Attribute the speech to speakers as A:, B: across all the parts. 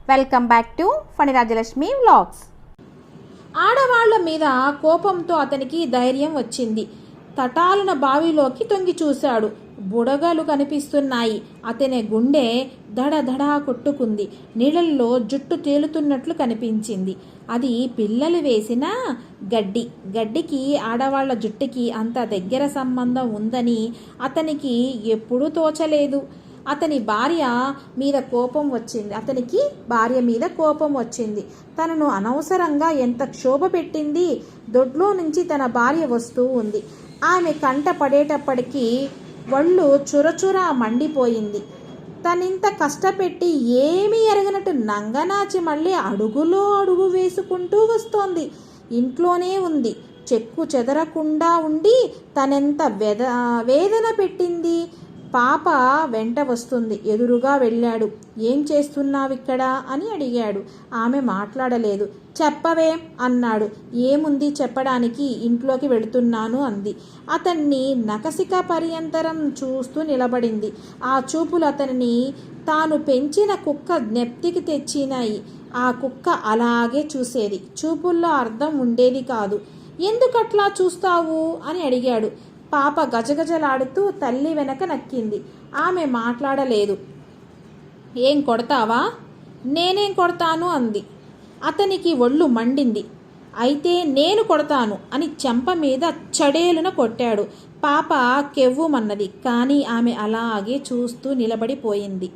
A: Welcome back to Phani Rajalakshmi vlogs.
B: ఆడవాళ్ల మీద కోపంతో అతనికి ధైర్యం వచ్చింది. తటాలున బావిలోకి తొంగి చూశాడు. బుడగలు కనిపిస్తున్నాయి. అతని గుండె దడదడా కొట్టుకుంది. నీళ్ళల్లో జుట్టు తేలుతున్నట్లు కనిపించింది. అది పిల్లలు వేసిన గడ్డికి ఆడవాళ్ల జుట్టుకి అంత దగ్గర సంబంధం ఉందని అతనికి ఎప్పుడూ తోచలేదు. అతనికి భార్య మీద కోపం వచ్చింది. తనను అనవసరంగా ఎంత క్షోభ పెట్టింది. దొడ్లో నుంచి తన భార్య వస్తూ ఉంది. ఆమె కంట పడేటప్పటికీ ఒళ్ళు చురచురా మండిపోయింది. తనింత కష్టపెట్టి ఏమీ ఎరగనట్టు నంగనాచి మళ్ళీ అడుగులో అడుగు వేసుకుంటూ వస్తోంది. ఇంట్లోనే ఉంది. చెక్కు చెదరకుండా ఉండి తనెంత వేదన పెట్టింది. పాప వెంట వస్తుంది. ఎదురుగా వెళ్ళాడు. ఏం చేస్తున్నావిక్కడ అని అడిగాడు. ఆమె మాట్లాడలేదు. చెప్పవే అన్నాడు. ఏముంది చెప్పడానికి, ఇంట్లోకి వెళుతున్నాను అంది. అతన్ని నకసిక పర్యంతరం చూస్తూ నిలబడింది. ఆ చూపులు అతనిని తాను పెంచిన కుక్క నెప్తికి తెచ్చినాయి. ఆ కుక్క అలాగే చూసేది. చూపుల్లో అర్థం ఉండేది కాదు. ఎందుకట్లా చూస్తావు అని అడిగాడు. పాప గజగజలాడుతూ తల్లి వెనక నక్కింది. ఆమె మాట్లాడలేదు. ఏం కొడతావా? నేనేం కొడతాను అంది. అతనికి ఒళ్ళు మండింది. అయితే నేను కొడతాను అని చెంప మీద చడేలున కొట్టాడు. పాప కెవ్వుమన్నది. కానీ ఆమె అలాగే చూస్తూ నిలబడిపోయింది.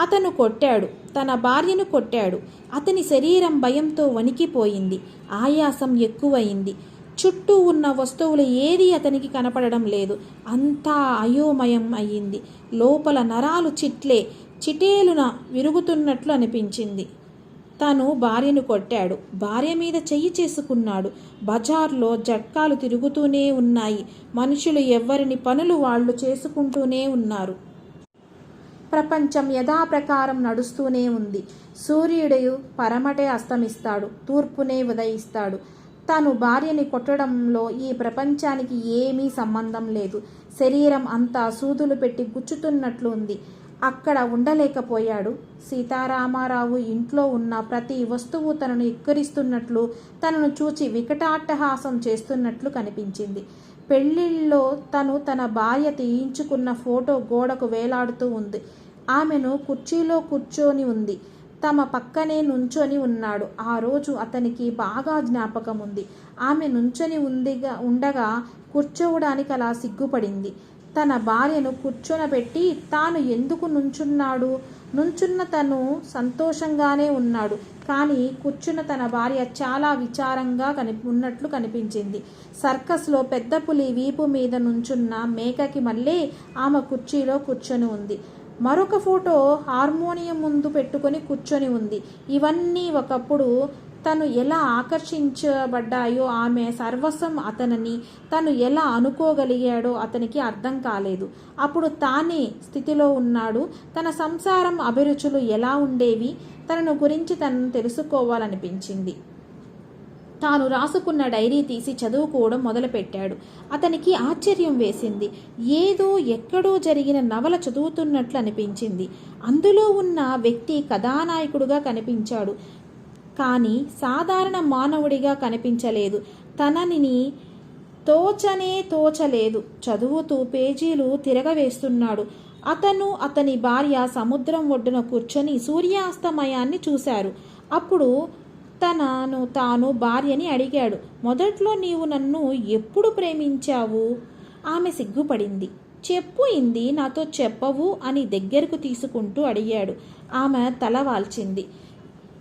B: అతను కొట్టాడు. తన భార్యను కొట్టాడు. అతని శరీరం భయంతో వణికిపోయింది. ఆయాసం ఎక్కువయింది. చుట్టూ ఉన్న వస్తువులు ఏది అతనికి కనపడడం లేదు. అంతా అయోమయం అయ్యింది. లోపల నరాలు చిటేలున విరుగుతున్నట్లు అనిపించింది. తను భార్యను కొట్టాడు. భార్య మీద చెయ్యి చేసుకున్నాడు. బజార్లో జట్కాలు తిరుగుతూనే ఉన్నాయి. మనుషులు ఎవ్వరిని పనులు వాళ్ళు చేసుకుంటూనే ఉన్నారు. ప్రపంచం యథాప్రకారం నడుస్తూనే ఉంది. సూర్యుడు పరమటే అస్తమిస్తాడు, తూర్పునే ఉదయిస్తాడు. తను భార్యని కొట్టడంలో ఈ ప్రపంచానికి ఏమీ సంబంధం లేదు. శరీరం అంతా సూదులు పెట్టి గుచ్చుతున్నట్లు ఉంది. అక్కడ ఉండలేకపోయాడు. సీతారామారావు ఇంట్లో ఉన్న ప్రతి వస్తువు తనను ఎక్కిరిస్తున్నట్లు, తనను చూచి వికటాట్టహాసం చేస్తున్నట్లు కనిపించింది. పెళ్లిళ్ళలో తన భార్య తీయించుకున్న ఫోటో గోడకు వేలాడుతూ ఉంది. ఆమెను కుర్చీలో కూర్చొని ఉంది. తమ పక్కనే నుంచొని ఉన్నాడు. ఆ రోజు అతనికి బాగా జ్ఞాపకం ఉంది. ఆమె నుంచొని ఉండగా కూర్చోవడానికి అలా సిగ్గుపడింది. తన భార్యను కూర్చొనబెట్టి తాను ఎందుకు నుంచున్న తను సంతోషంగానే ఉన్నాడు. కానీ కూర్చున్న తన భార్య చాలా విచారంగా ఉన్నట్లు కనిపించింది. సర్కస్లో పెద్ద పులి వీపు మీద నుంచున్న మేకకి మళ్ళీ ఆమె కుర్చీలో కూర్చొని ఉంది. మరొక ఫోటో హార్మోనియం ముందు పెట్టుకొని కూర్చొని ఉంది. ఇవన్నీ ఒకప్పుడు తను ఎలా ఆకర్షించబడ్డాయో, ఆమె సర్వస్వం అతనని తను ఎలా అనుకోగలిగాడో అతనికి అర్థం కాలేదు. అప్పుడు తానే స్థితిలో ఉన్నాడు. తన సంసారం అభిరుచులు ఎలా ఉండేవి, తనను గురించి తనను తెలుసుకోవాలనిపించింది. తాను రాసుకున్న డైరీ తీసి చదువుకోవడం మొదలుపెట్టాడు. అతనికి ఆశ్చర్యం వేసింది. ఏదో ఎక్కడో జరిగిన నవల చదువుతున్నట్లు అనిపించింది. అందులో ఉన్న వ్యక్తి కథానాయకుడుగా కనిపించాడు. కానీ సాధారణ మానవుడిగా కనిపించలేదు. తనని తోచలేదు. చదువుతూ పేజీలు తిరగవేస్తున్నాడు. అతని భార్య సముద్రం ఒడ్డున కూర్చొని సూర్యాస్తమయాన్ని చూశారు. అప్పుడు తాను భార్యని అడిగాడు. మొదట్లో నీవు నన్ను ఎప్పుడు ప్రేమించావు? ఆమె సిగ్గుపడింది. చెప్పు ఇంది, నాతో చెప్పవు అని దగ్గరకు తీసుకుంటూ అడిగాడు. ఆమె తల వాల్చింది.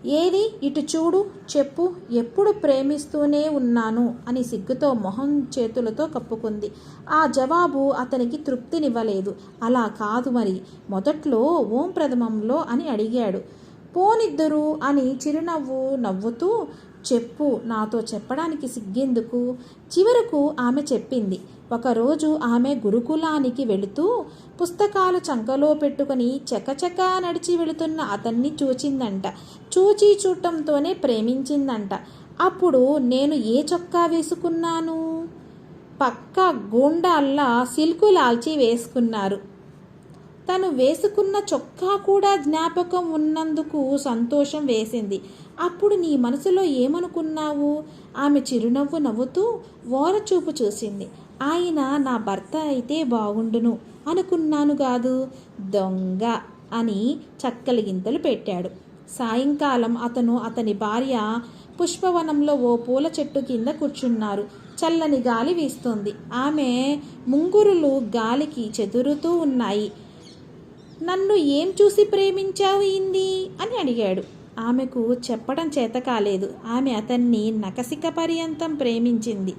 B: ఏది ఇటు చూడు, చెప్పు. ఎప్పుడు ప్రేమిస్తూనే ఉన్నాను అని సిగ్గుతో మొహం చేతులతో కప్పుకుంది. ఆ జవాబు అతనికి తృప్తినివ్వలేదు. అలా కాదు మరి, మొదట్లో ఓం ప్రథమంలో అని అడిగాడు. పోనిద్దరు అని చిరునవ్వు నవ్వుతూ చెప్పు, నాతో చెప్పడానికి సిగ్గెందుకు? చివరకు ఆమె చెప్పింది. ఒకరోజు ఆమె గురుకులానికి వెళుతూ పుస్తకాలు చంకలో పెట్టుకుని చకచకా నడిచి వెళుతున్న అతన్ని చూచిందంట. చూడటంతోనే ప్రేమించిందంట. అప్పుడు నేను ఏ చొక్కా వేసుకున్నాను? పక్క గూండాల్లా సిల్కు లాల్చి వేసుకున్నారు. తను వేసుకున్న చొక్కా కూడా జ్ఞాపకం ఉన్నందుకు సంతోషం వేసింది. అప్పుడు నీ మనసులో ఏమనుకున్నావు? ఆమె చిరునవ్వు నవ్వుతూ ఓరచూపు చూసింది. ఆయన నా భర్త అయితే బాగుండును అనుకున్నాను కాదు, దొంగ అని చక్కలి గింతలు పెట్టాడు. సాయంకాలం అతను అతని భార్య పుష్పవనంలో ఓ పూల చెట్టు కింద కూర్చున్నారు. చల్లని గాలి వీస్తోంది. ఆమె ముంగురులు గాలికి చెదురుతూ ఉన్నాయి. నన్ను ఏం చూసి ప్రేమించావు ఇంది అని అడిగాడు. ఆమెకు చెప్పడం చేత కాలేదు. ఆమె అతన్ని నకసిక పర్యంతం ప్రేమించింది.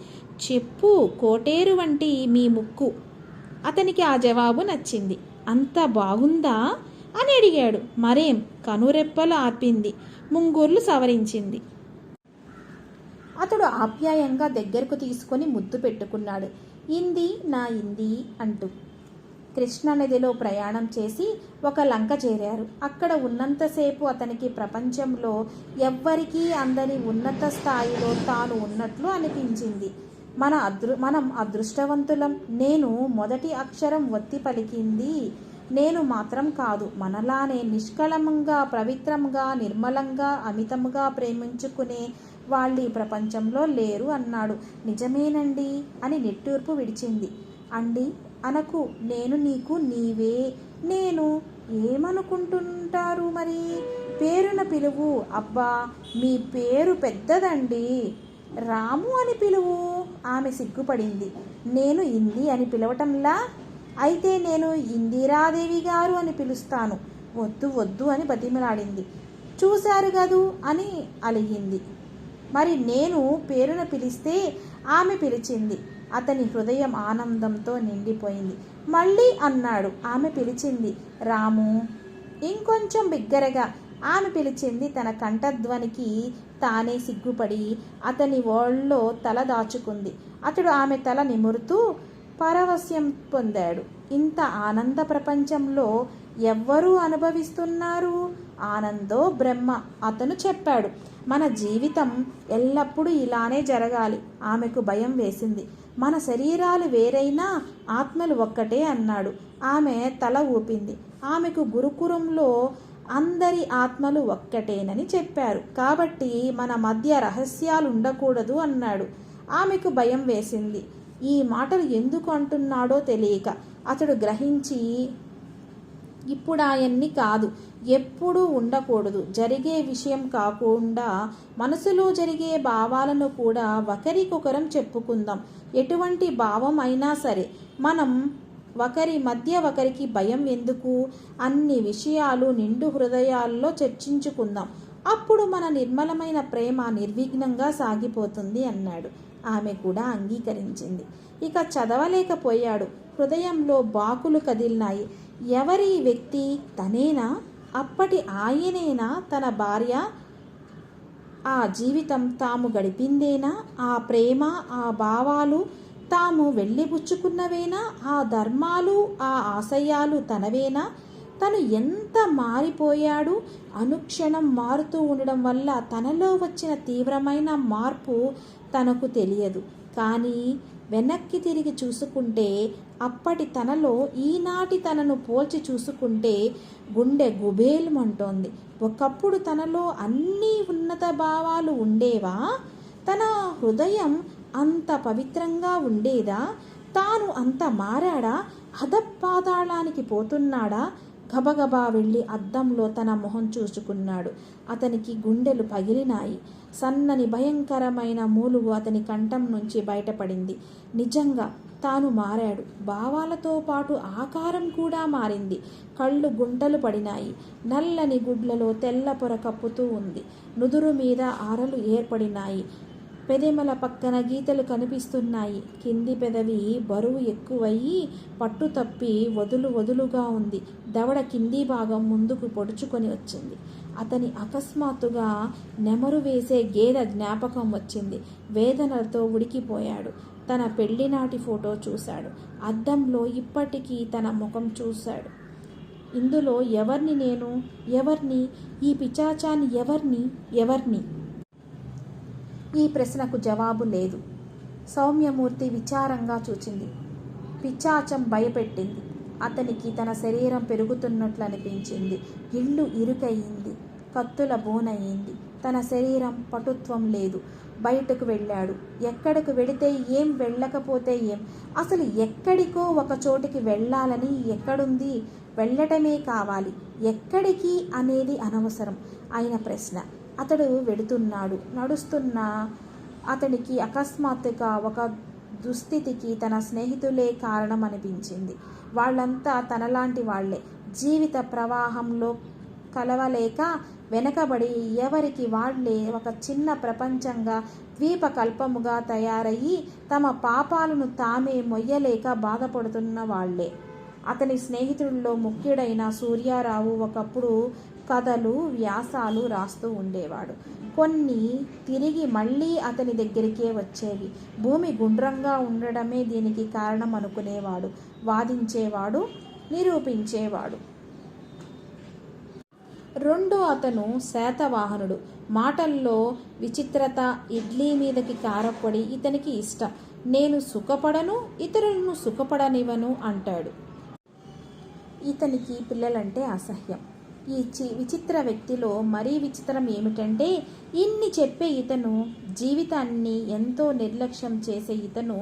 B: చెప్పు, కోటేరు వంటి మీ ముక్కు. అతనికి ఆ జవాబు నచ్చింది. అంత బాగుందా అని అడిగాడు. మరేం, కనురెప్పలు ఆర్పింది, ముంగూర్లు సవరించింది. అతడు ఆప్యాయంగా దగ్గరకు తీసుకొని ముద్దు పెట్టుకున్నాడు. ఇంది నా ఇంది అంటూ. కృష్ణానదిలో ప్రయాణం చేసి ఒక లంక చేరారు. అక్కడ ఉన్నంతసేపు అతనికి ప్రపంచంలో ఎవ్వరికీ అందని ఉన్నత స్థాయిలో తాను ఉన్నట్లు అనిపించింది. మనం అదృష్టవంతులం. నేను మొదటి అక్షరం ఒత్తి పలికింది నేను మాత్రం కాదు. మనలానే నిష్కళంగా, పవిత్రంగా, నిర్మలంగా, అమితంగా ప్రేమించుకునే వాళ్ళు ఈ ప్రపంచంలో లేరు అన్నాడు. నిజమేనండి అని నిట్టూర్పు విడిచింది. అండి అనకు, నేను నీకు నీవే. నేను ఏమనుకుంటుంటారు మరి? పేరున పిలువు. అబ్బా, మీ పేరు పెద్దదండి. రాము అని పిలువు. ఆమె సిగ్గుపడింది. నేను ఇంది అని పిలవటంలా? అయితే నేను ఇందిరాదేవి గారు అని పిలుస్తాను. వద్దు వద్దు అని బతిమలాడింది. చూశారు గదు అని అలిగింది. మరి నేను పేరున పిలిస్తే? ఆమె పిలిచింది. అతని హృదయం ఆనందంతో నిండిపోయింది. మళ్ళీ అన్నాడు. ఆమె పిలిచింది. రాము. ఇంకొంచెం బిగ్గరగా ఆమె పిలిచింది. తన కంఠధ్వనికి తానే సిగ్గుపడి అతని ఒళ్ళో తల దాచుకుంది. అతడు ఆమె తల నిమురుతూ పరవశ్యం పొందాడు. ఇంత ఆనంద ప్రపంచంలో ఎవ్వరూ అనుభవిస్తున్నారు? ఆనందో బ్రహ్మ. అతను చెప్పాడు. మన జీవితం ఎల్లప్పుడూ ఇలానే జరగాలి. ఆమెకు భయం వేసింది. మన శరీరాలు వేరైనా ఆత్మలు ఒక్కటే అన్నాడు. ఆమె తల ఊపింది. ఆమెకు గురుకులంలో అందరి ఆత్మలు ఒక్కటేనని చెప్పారు. కాబట్టి మన మధ్య రహస్యాలు ఉండకూడదు అన్నాడు. ఆమెకు భయం వేసింది. ఈ మాటలు ఎందుకు అంటున్నాడో తెలియక అతడు గ్రహించి, ఇప్పుడు ఆయన్ని కాదు, ఎప్పుడూ ఉండకూడదు. జరిగే విషయం కాకుండా మనసులో జరిగే భావాలను కూడా ఒకరికొకరం చెప్పుకుందాం. ఎటువంటి భావం అయినా సరే మనం ఒకరి మధ్య ఒకరికి భయం ఎందుకు? అన్ని విషయాలు నిండు హృదయాల్లో చర్చించుకుందాం. అప్పుడు మన నిర్మలమైన ప్రేమ నిర్విఘ్నంగా సాగిపోతుంది అన్నాడు. ఆమె కూడా అంగీకరించింది. ఇక చదవలేకపోయాడు. హృదయంలో బాకులు కదిలినాయి. ఎవరి వ్యక్తి? తనేనా? అప్పటి ఆయనేనా తన భార్య? ఆ జీవితం తాము గడిపిందేనా? ఆ ప్రేమ, ఆ భావాలు తాము వెళ్ళిపుచ్చుకున్నవేనా? ఆ ధర్మాలు, ఆ ఆశయాలు తనవేనా? తను ఎంత మారిపోయాడు! అనుక్షణం మారుతూ ఉండడం వల్ల తనలో వచ్చిన తీవ్రమైన మార్పు తనకు తెలియదు. కానీ వెనక్కి తిరిగి చూసుకుంటే అప్పటి తనలో ఈనాటి తనను పోల్చి చూసుకుంటే గుండె గుబేలుమంటోంది. ఒకప్పుడు తనలో అన్ని ఉన్నత భావాలు ఉండేవా? తన హృదయం అంత పవిత్రంగా ఉండేదా? తాను అంత మారాడా? అధపాతాళానికి పోతున్నాడా? గబగబా వెళ్ళి అద్దంలో తన మొహం చూసుకున్నాడు. అతనికి గుండెలు పగిలినాయి. సన్నని భయంకరమైన మూలుగు అతని కంఠం నుంచి బయటపడింది. నిజంగా తాను మారాడు. భావాలతో పాటు ఆకారం కూడా మారింది. కళ్ళు గుంటలు పడినాయి. నల్లని గుడ్లలో తెల్ల పొర కప్పుతూ ఉంది. నుదురు మీద ఆరలు ఏర్పడినాయి. పెదెమల పక్కన గీతలు కనిపిస్తున్నాయి. కింది పెదవి బరువు ఎక్కువయ్యి పట్టు తప్పి వదులుగా ఉంది. దవడ కింది భాగం ముందుకు పొడుచుకొని వచ్చింది. అతని అకస్మాత్తుగా నెమరు వేసే గేదె జ్ఞాపకం వచ్చింది. వేదనలతో ఉడికిపోయాడు. తన పెళ్లినాటి ఫోటో చూశాడు. అద్దంలో ఇప్పటికీ తన ముఖం చూశాడు. ఇందులో ఎవర్ని నేను? ఎవర్ని? ఈ పిచాచాన్ని ఎవరిని? ఈ ప్రశ్నకు జవాబు లేదు. సౌమ్యమూర్తి విచారంగా చూచింది. పిచాచం భయపెట్టింది. అతనికి తన శరీరం పెరుగుతున్నట్లు అనిపించింది. ఇల్లు ఇరుకయింది, కత్తుల బోనయింది. తన శరీరం పటుత్వం లేదు. బయటకు వెళ్ళాడు. ఎక్కడికి వెడితే ఏం, వెళ్ళకపోతే ఏం? అసలు ఎక్కడికో ఒక చోటికి వెళ్ళాలని ఎక్కడుంది? వెళ్ళటమే కావాలి. ఎక్కడికి అనేది అనవసరం అయిన ప్రశ్న. అతడు వెడుతున్నాడు. నడుస్తున్న అతనికి అకస్మాత్తుగా ఒక దుస్థితికి తన స్నేహితులే కారణం అనిపించింది. వాళ్ళంతా తనలాంటి వాళ్లే. జీవిత ప్రవాహంలో కలవలేక వెనకబడి ఎవరికి వాళ్లే ఒక చిన్న ప్రపంచంగా, ద్వీపకల్పముగా తయారయ్యి తమ పాపాలను తామే మొయ్యలేక బాధపడుతున్న వాళ్లే. అతని స్నేహితుల్లో ముఖ్యుడైన సూర్యారావు ఒకప్పుడు కథలు, వ్యాసాలు రాస్తూ ఉండేవాడు. కొన్ని తిరిగి మళ్ళీ అతని దగ్గరికే వచ్చేవి. భూమి గుండ్రంగా ఉండడమే దీనికి కారణం అనుకునేవాడు, వాదించేవాడు, నిరూపించేవాడు. రెండో అతను శాతవాహనుడు. మాటల్లో విచిత్రత, ఇడ్లీ మీదకి కారపొడి ఇతనికి ఇష్టం. నేను సుఖపడను, ఇతరులను సుఖపడనివ్వను అంటాడు. ఇతనికి పిల్లలంటే అసహ్యం. ఈ విచిత్ర వ్యక్తిలో మరీ విచిత్రం ఏమిటంటే, ఇన్ని చెప్పే ఇతను, జీవితాన్ని ఎంతో నిర్లక్ష్యం చేసే ఇతను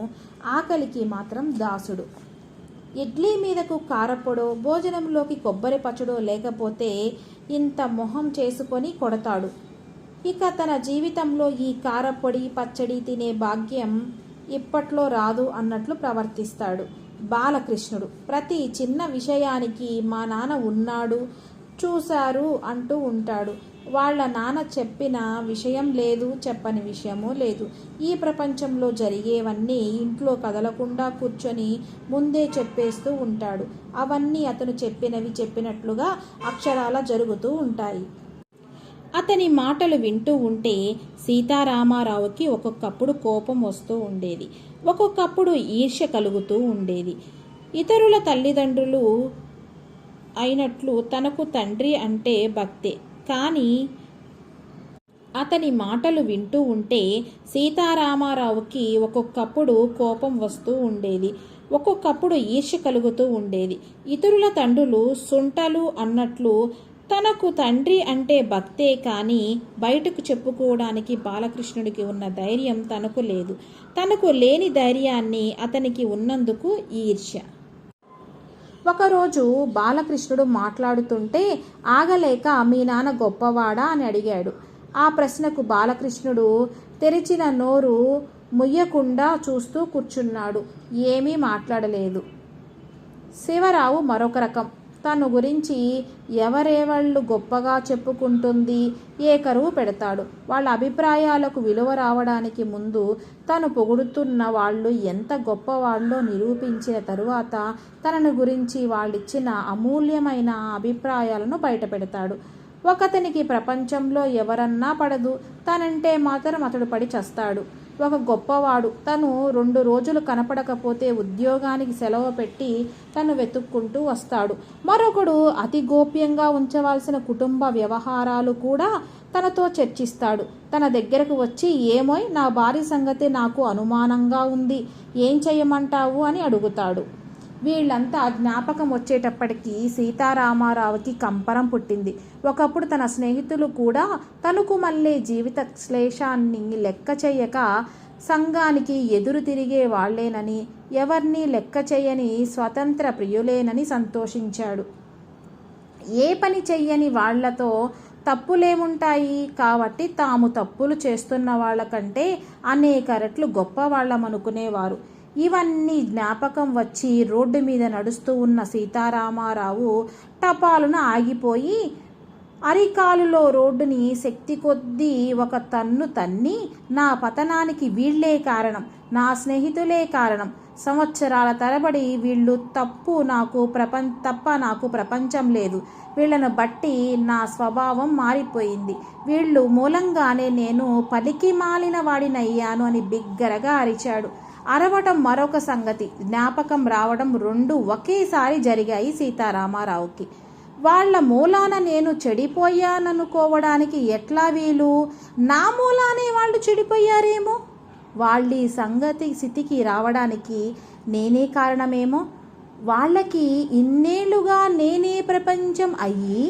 B: ఆకలికి మాత్రం దాసుడు. ఇడ్లీ మీదకు కారపొడో, భోజనంలోకి కొబ్బరి పచ్చడో లేకపోతే ఇంత మొహం చేసుకొని కొడతాడు. ఇక తన జీవితంలో ఈ కారపొడి, పచ్చడి తినే భాగ్యం ఇప్పట్లో రాదు అన్నట్లు ప్రవర్తిస్తాడు. బాలకృష్ణుడు ప్రతి చిన్న విషయానికి మా నాన్న ఉన్నాడు, చూశారు అంటూ ఉంటాడు. వాళ్ళ నాన్న చెప్పిన విషయం లేదు, చెప్పని విషయమూ లేదు. ఈ ప్రపంచంలో జరిగేవన్నీ ఇంట్లో కదలకుండా కూర్చొని ముందే చెప్పేస్తూ ఉంటాడు. అవన్నీ అతను చెప్పినవి చెప్పినట్లుగా అక్షరాల జరుగుతూ ఉంటాయి. అతని మాటలు వింటూ ఉంటే సీతారామారావుకి ఒక్కొక్కప్పుడు కోపం వస్తూ ఉండేది, ఒక్కొక్కప్పుడు ఈర్ష్య కలుగుతూ ఉండేది. ఇతరుల తల్లిదండ్రులు అయినట్లు తనకు తండ్రి అంటే భక్తే. కానీ అతని మాటలు వింటూ ఉంటే సీతారామారావుకి ఒక్కొక్కప్పుడు కోపం వస్తూ ఉండేది, ఒక్కొక్కప్పుడు ఈర్ష్య కలుగుతూ ఉండేది. ఇతరుల తండ్రులు సుంటలు అన్నట్లు తనకు తండ్రి అంటే భక్తే, కానీ బయటకు చెప్పుకోవడానికి బాలకృష్ణుడికి ఉన్న ధైర్యం తనకు లేదు. తనకు లేని ధైర్యాన్ని అతనికి ఉన్నందుకు ఈర్ష్య. ఒకరోజు బాలకృష్ణుడు మాట్లాడుతుంటే ఆగలేక మీ నాన్న గొప్పవాడా అని అడిగాడు. ఆ ప్రశ్నకు బాలకృష్ణుడు తెరిచిన నోరు ముయ్యకుండా చూస్తూ కూర్చున్నాడు. ఏమీ మాట్లాడలేదు. శివరావు మరొక రకం. తను గురించి ఎవరేవాళ్ళు గొప్పగా చెప్పుకుంటుంది ఏకరువు పెడతాడు. వాళ్ళ అభిప్రాయాలకు విలువ రావడానికి ముందు తను పొగుడుతున్న వాళ్ళు ఎంత గొప్పవాళ్ళో నిరూపించిన తరువాత తనను గురించి వాళ్ళిచ్చిన అమూల్యమైన అభిప్రాయాలను బయటపెడతాడు. ఒకతనికి ప్రపంచంలో ఎవరన్నా పడదు, తనంటే మాత్రం అతడు పడి చస్తాడు. ఒక గొప్పవాడు తను 2 రోజులు కనపడకపోతే ఉద్యోగానికి సెలవు పెట్టి తను వెతుక్కుంటూ వస్తాడు. మరొకడు అతి గోప్యంగా ఉంచవలసిన కుటుంబ వ్యవహారాలు కూడా తనతో చర్చిస్తాడు. తన దగ్గరకు వచ్చి ఏమోయ్ నా భార్య సంగతి నాకు అనుమానంగా ఉంది, ఏం చెయ్యమంటావు అని అడుగుతాడు. వీళ్ళంతా జ్ఞాపకం వచ్చేటప్పటికీ సీతారామారావుకి కంపరం పుట్టింది. ఒకప్పుడు తన స్నేహితులు కూడా తనకు మళ్ళీ జీవిత శ్లేషాన్ని లెక్క చేయక సంఘానికి ఎదురు తిరిగే వాళ్లేనని, ఎవరినీ లెక్క చేయని స్వతంత్ర ప్రియులేనని సంతోషించాడు. ఏ పని చెయ్యని వాళ్లతో తప్పులేముంటాయి కాబట్టి తాము తప్పులు చేస్తున్న వాళ్ళకంటే అనేక రెట్లు గొప్పవాళ్ళమనుకునేవారు. ఇవన్నీ జ్ఞాపకం వచ్చి రోడ్డు మీద నడుస్తూ ఉన్న సీతారామారావు టపాలున ఆగిపోయి అరికాలులో రోడ్డుని శక్తి కొద్దీ ఒక తన్ను తన్ని, నా పతనానికి వీళ్లే కారణం, నా స్నేహితులే కారణం, సంవత్సరాల తరబడి వీళ్ళు తప్ప నాకు ప్రపంచం లేదు, వీళ్లను బట్టి నా స్వభావం మారిపోయింది, వీళ్ళు మూలంగానే నేను పలికి మాలిన వాడినయ్యాను అని బిగ్గరగా అరిచాడు. అరవటం మరొక సంగతి, జ్ఞాపకం రావడం 2 ఒకేసారి జరిగాయి సీతారామారావుకి. వాళ్ళ మూలాన నేను చెడిపోయాననుకోవడానికి ఎట్లా వీలు? నా మూలానే వాళ్ళు చెడిపోయారేమో, వాళ్ళీ సంగతి స్థితికి రావడానికి నేనే కారణమేమో. వాళ్ళకి ఇన్నేళ్లుగా నేనే ప్రపంచం అయ్యి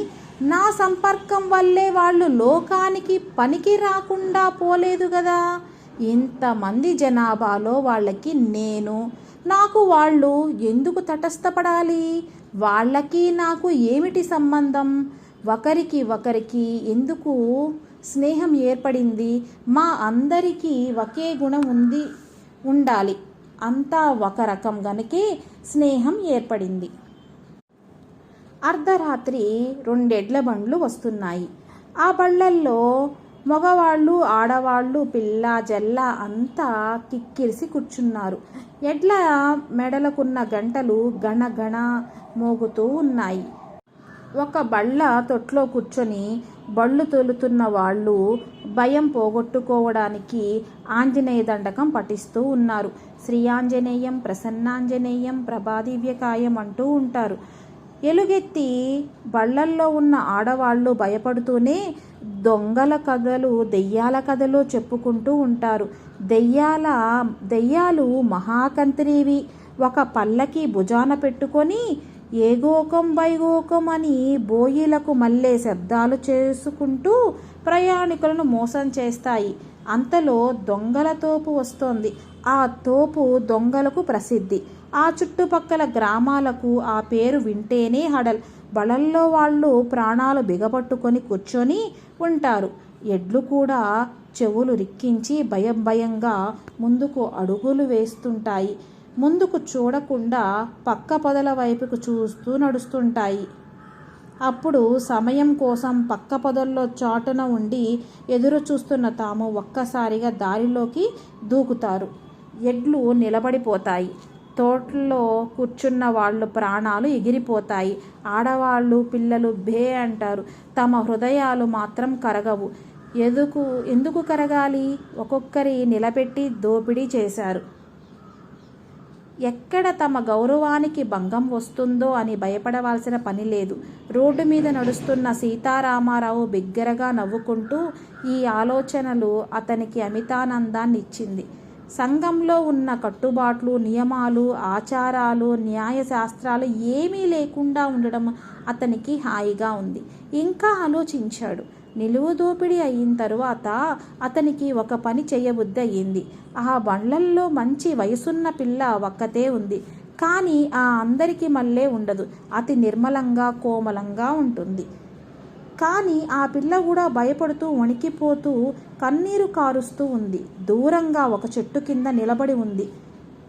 B: నా సంపర్కం వల్లే వాళ్ళు లోకానికి పనికి రాకుండా పోలేదు కదా. ఇంతమంది జనాభాలో వాళ్ళకి నాకు వాళ్ళు ఎందుకు తటస్థపడాలి? వాళ్ళకి నాకు ఏమిటి సంబంధం? ఒకరికి ఎందుకు స్నేహం ఏర్పడింది? మా అందరికీ ఒకే గుణం ఉండాలి, అంతా ఒక రకం గనుకే స్నేహం ఏర్పడింది. అర్ధరాత్రి 2 ఎడ్ల బండ్లు వస్తున్నాయి. ఆ బళ్ళల్లో మగవాళ్ళు, ఆడవాళ్ళు, పిల్ల జల్ల అంతా కిక్కిరిసి కూర్చున్నారు. ఎడ్ల మెడలకున్న గంటలు గణగణ మోగుతూ ఉన్నాయి. ఒక బళ్ళ తొట్లో కూర్చొని బళ్ళు తోలుతున్న వాళ్ళు భయం పోగొట్టుకోవడానికి ఆంజనేయ దండకం పఠిస్తూ ఉన్నారు. శ్రీ ఆంజనేయం ప్రసన్నాంజనేయం ప్రభాదివ్యకాయం అంటూ ఉంటారు. ఎలుగెత్తి బళ్ళల్లో ఉన్న ఆడవాళ్ళు భయపడుతూనే దొంగల కథలు, దెయ్యాల కథలు చెప్పుకుంటూ ఉంటారు. దెయ్యాలు మహాకంత్రివి. ఒక పల్లకి భుజాన పెట్టుకొని ఏగోకం వైగోకం అని బోయిలకు మళ్ళే శబ్దాలు చేసుకుంటూ ప్రయాణికులను మోసం చేస్తాయి. అంతలో దొంగల తోపు వస్తోంది. ఆ తోపు దొంగలకు ప్రసిద్ధి. ఆ చుట్టుపక్కల గ్రామాలకు ఆ పేరు వింటేనే హడల్. బళ్ళల్లో వాళ్ళు ప్రాణాలు బిగపట్టుకొని కూర్చొని ఉంటారు. ఎడ్లు కూడా చెవులు రిక్కించి భయంగా ముందుకు అడుగులు వేస్తుంటాయి. ముందుకు చూడకుండా పక్క పొదల వైపుకు చూస్తూ నడుస్తుంటాయి. అప్పుడు సమయం కోసం పక్క పొదల్లో చాటున ఉండి ఎదురు చూస్తున్న తాము ఒక్కసారిగా దారిలోకి దూకుతారు. ఎడ్లు నిలబడిపోతాయి. తోటలో కూర్చున్న వాళ్ళు ప్రాణాలు ఎగిరిపోతాయి. ఆడవాళ్ళు, పిల్లలు భే అంటారు. తమ హృదయాలు మాత్రం కరగవు. ఎందుకు కరగాలి? ఒక్కొక్కరి నిలబెట్టి దోపిడీ చేశారు. ఎక్కడ తమ గౌరవానికి భంగం వస్తుందో అని భయపడవలసిన పని లేదు. రోడ్డు మీద నడుస్తున్న సీతారామారావు బిగ్గరగా నవ్వుకుంటూ ఈ ఆలోచనలు అతనికి అమితానందాన్ని ఇచ్చింది. సంఘంలో ఉన్న కట్టుబాట్లు, నియమాలు, ఆచారాలు, న్యాయశాస్త్రాలు ఏమీ లేకుండా ఉండడం అతనికి హాయిగా ఉంది. ఇంకా ఆలోచించాడు. నిలువు దోపిడీ అయిన తరువాత అతనికి ఒక పని చేయబుద్ధి అయ్యింది. ఆ బండ్లల్లో మంచి వయసున్న పిల్ల ఒక్కతే ఉంది. కానీ ఆ అందరికీ మళ్ళీ ఉండదు. అతి నిర్మలంగా, కోమలంగా ఉంటుంది. కానీ ఆ పిల్ల కూడా భయపడుతూ, వణికిపోతూ, కన్నీరు కారుస్తూ ఉంది. దూరంగా ఒక చెట్టు కింద నిలబడి ఉంది.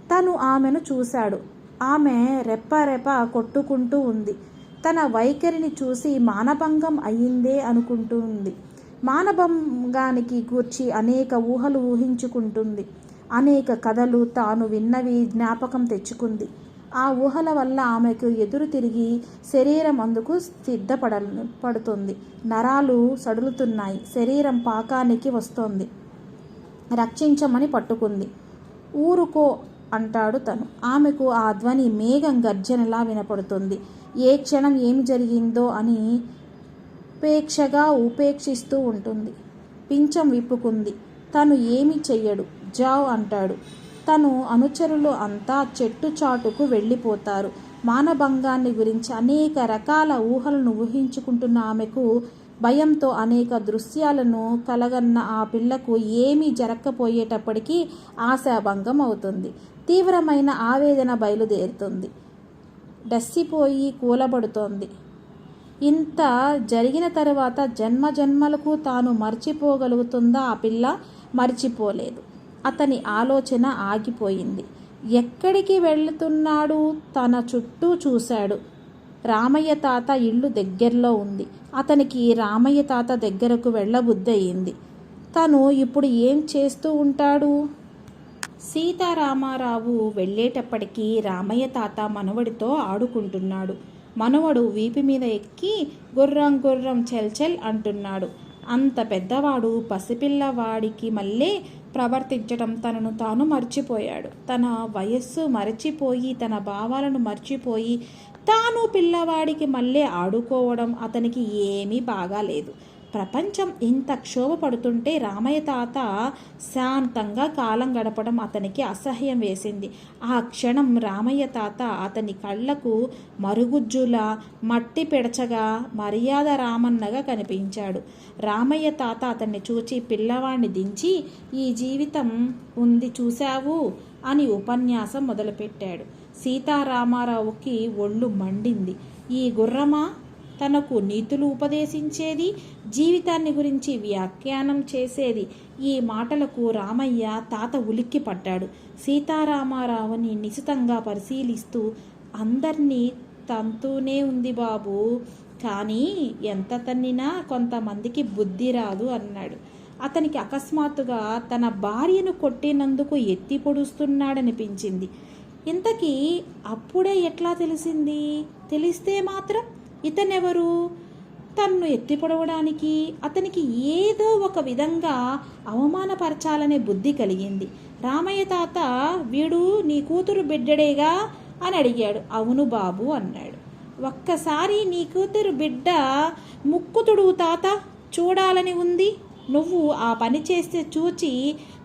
B: తను ఆమెను చూశాడు. ఆమె రెప్ప కొట్టుకుంటూ ఉంది. తన వైఖరిని చూసి మానభంగం అయ్యిందే అనుకుంటుంది. మానభంగానికి గూర్చి అనేక ఊహలు ఊహించుకుంటుంది. అనేక కథలు తాను విన్నవి జ్ఞాపకం తెచ్చుకుంది. ఆ ఊహల వల్ల ఆమెకు ఎదురు తిరిగి శరీరం అందుకు పడుతుంది. నరాలు సడులుతున్నాయి. శరీరం పాకానికి వస్తోంది. రక్షించమని పట్టుకుంది. ఊరుకో అంటాడు తను. ఆమెకు ఆ ధ్వని మేఘం గర్జనలా వినపడుతుంది. ఏ క్షణం ఏమి జరిగిందో అని ఉపేక్షిస్తూ ఉంటుంది. పించం విప్పుకుంది. తను ఏమి చెయ్యడు. జావ్ అంటాడు. తను అనుచరులు అంతా చెట్టు చాటుకు వెళ్ళిపోతారు. మానభంగాన్ని గురించి అనేక రకాల ఊహలను ఊహించుకుంటున్న ఆమెకు భయంతో అనేక దృశ్యాలను కలగన్న ఆ పిల్లకు ఏమీ జరగకపోయేటప్పటికీ ఆశాభంగం అవుతుంది. తీవ్రమైన ఆవేదన బయలుదేరుతుంది. డస్సిపోయి కూలబడుతోంది. ఇంత జరిగిన తరువాత జన్మలకు తాను మర్చిపోగలుగుతుందా? ఆ పిల్ల మర్చిపోలేదు. అతని ఆలోచన ఆగిపోయింది. ఎక్కడికి వెళుతున్నాడు? తన చుట్టూ చూశాడు. రామయ్య తాత ఇల్లు దగ్గరలో ఉంది. అతనికి రామయ్య తాత దగ్గరకు వెళ్ళబుద్దయింది. తను ఇప్పుడు ఏం చేస్తూ ఉంటాడు? సీతారామారావు వెళ్ళేటప్పటికీ రామయ్య తాత మనవడితో ఆడుకుంటున్నాడు. మనవడు వీపు మీద ఎక్కి గుర్రం గుర్రం చెల్ అంటున్నాడు. అంత పెద్దవాడు పసిపిల్లవాడికి మళ్ళీ ప్రవర్తించడం తనను తాను మర్చిపోయాడు. తన వయస్సు మరచిపోయి, తన భావాలను మర్చిపోయి, తాను పిల్లవాడికి మళ్ళీ ఆడుకోవడం అతనికి ఏమీ బాగాలేదు. ప్రపంచం ఇంత క్షోభ పడుతుంటే రామయ్య తాత శాంతంగా కాలం గడపడం అతనికి అసహ్యం వేసింది. ఆ క్షణం రామయ్య తాత అతని కళ్ళకు మరుగుజ్జులా, మట్టి పెడచగా, మర్యాద రామన్నగా కనిపించాడు. రామయ్య తాత అతన్ని చూచి పిల్లవాడిని దించి, ఈ జీవితం ఉంది చూశావు అని ఉపన్యాసం మొదలుపెట్టాడు. సీతారామారావుకి ఒళ్ళు మండింది. ఈ గుర్రమా తనకు నీతులు ఉపదేశించేది, జీవితాన్ని గురించి వ్యాఖ్యానం చేసేది? ఈ మాటలకు రామయ్య తాత ఉలిక్కి పడ్డాడు. సీతారామారావుని నిశితంగా పరిశీలిస్తూ, అందర్నీ తంతూనే ఉంది బాబు, కానీ ఎంత తన్నినా కొంతమందికి బుద్ధి రాదు అన్నాడు. అతనికి అకస్మాత్తుగా తన భార్యను కొట్టినందుకు ఎత్తి పొడుస్తున్నాడనిపించింది. ఇంతకీ అప్పుడే ఎట్లా తెలిసింది? తెలిస్తే మాత్రం ఇతనెవరు? తన్ను ఎత్తి పొడవడానికి అతనికి ఏదో ఒక విధంగా అవమానపరచాలనే బుద్ధి కలిగింది. రామయ్య తాత, వీడు నీ కూతురు బిడ్డడేగా అని అడిగాడు. అవును బాబు అన్నాడు. ఒక్కసారి నీ కూతురు బిడ్డ ముక్కుతుడు తాత చూడాలని ఉంది. నువ్వు ఆ పని చేస్తే చూచి